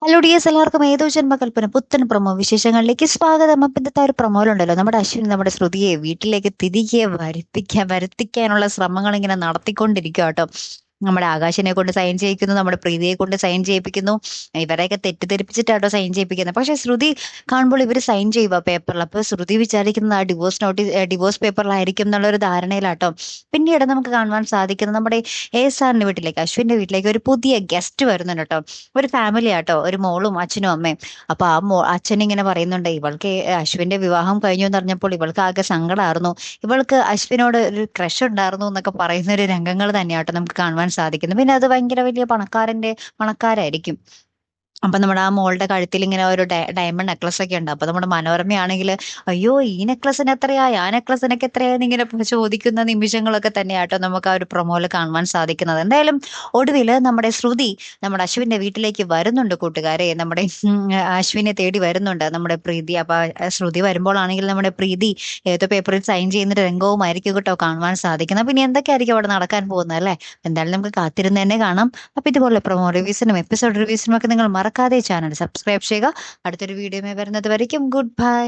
Hello dears, എല്ലാവർക്കും ഏതോ ജന്മകൽപ്പന പുത്തൻ പ്രൊമോ വിശേഷങ്ങളിലേക്ക് സ്വാഗതം. അപ്പം ഇന്നത്തെ ഒരു പ്രൊമോയിലുണ്ടല്ലോ, നമ്മുടെ അശ്വിൻ നമ്മുടെ ശ്രുതിയെ വീട്ടിലേക്ക് തിരികെ വരുത്തിക്കാനുള്ള ശ്രമങ്ങൾ ഇങ്ങനെ നടത്തിക്കൊണ്ടിരിക്കുക കേട്ടോ. നമ്മുടെ ആകാശിനെ കൊണ്ട് സൈൻ ചെയ്യിക്കുന്നു, നമ്മുടെ പ്രീതിയെ കൊണ്ട് സൈൻ ചെയ്യിപ്പിക്കുന്നു. ഇവരെയൊക്കെ തെറ്റിദ്ധരിപ്പിച്ചിട്ടാട്ടോ സൈൻ ചെയ്യിപ്പിക്കുന്നത്. പക്ഷെ ശ്രുതി കാണുമ്പോൾ ഇവർ സൈൻ ചെയ്യുക പേപ്പറിൽ. അപ്പോൾ ശ്രുതി വിചാരിക്കുന്നത് ആ ഡിവോഴ്സ് പേപ്പറിലായിരിക്കും എന്നുള്ളൊരു ധാരണയിലാട്ടോ. പിന്നീട് നമുക്ക് കാണുവാൻ സാധിക്കുന്നത് നമ്മുടെ സാറിന്റെ വീട്ടിലേക്ക്, അശ്വിന്റെ വീട്ടിലേക്ക് ഒരു പുതിയ ഗസ്റ്റ് വരുന്നുണ്ട് കേട്ടോ. ഒരു ഫാമിലി ആട്ടോ, ഒരു മോളും അച്ഛനും അമ്മയും. അപ്പൊ ആ അച്ഛൻ ഇങ്ങനെ പറയുന്നുണ്ട്, ഇവൾക്ക് അശ്വിന്റെ വിവാഹം കഴിഞ്ഞു എന്ന് പറഞ്ഞപ്പോൾ ഇവൾക്ക് ആകെ സങ്കടമായിരുന്നു, ഇവൾക്ക് അശ്വിനോട് ഒരു ക്രഷ് ഉണ്ടായിരുന്നു എന്നൊക്കെ പറയുന്ന ഒരു രംഗങ്ങൾ തന്നെയാട്ടോ നമുക്ക് കാണുവാൻ സാധിക്കുന്നത്. പിന്നെ അത് ഭയങ്കര വലിയ പണക്കാരായിരിക്കും. അപ്പൊ നമ്മുടെ ആ മോളുടെ കഴുത്തിൽ ഇങ്ങനെ ഒരു ഡയമണ്ട് നെക്ലസ് ഒക്കെ ഉണ്ട്. അപ്പൊ നമ്മുടെ മനോരമയാണെങ്കിൽ, അയ്യോ ഈ നെക്ലസിന് എത്രയായി, ആ നെക്ലസിനൊക്കെ എത്രയായെന്ന് ഇങ്ങനെ ചോദിക്കുന്ന നിമിഷങ്ങളൊക്കെ തന്നെയാട്ടോ നമുക്ക് ആ ഒരു പ്രൊമോയിൽ കാണുവാൻ സാധിക്കുന്നത്. എന്തായാലും ഒടുവില് നമ്മുടെ ശ്രുതി നമ്മുടെ അശ്വിന്റെ വീട്ടിലേക്ക് വരുന്നുണ്ട് കൂട്ടുകാരെ. നമ്മുടെ അശ്വിനെ തേടി വരുന്നുണ്ട് നമ്മുടെ പ്രീതി. അപ്പൊ ശ്രുതി വരുമ്പോഴാണെങ്കിൽ നമ്മുടെ പ്രീതി ഏതോ പേപ്പറിൽ സൈൻ ചെയ്യുന്ന രംഗവുമായിരിക്കും കേട്ടോ കാണുവാൻ സാധിക്കുന്നത്. പിന്നെ എന്തൊക്കെയായിരിക്കും അവിടെ നടക്കാൻ പോകുന്നത് അല്ലേ? എന്തായാലും നമുക്ക് കാത്തിരുന്ന് തന്നെ കാണാം. അപ്പൊ ഇതുപോലെ പ്രൊമോ റിവ്യൂസിനും എപ്പിസോഡ് റിവ്യൂസിനും ഒക്കെ നിങ്ങൾ മറക്കാതെ ചാനൽ സബ്സ്ക്രൈബ് ചെയ്യുക. അടുത്തൊരു വീഡിയോ വരുന്നത് വരയ്ക്കും ഗുഡ് ബൈ.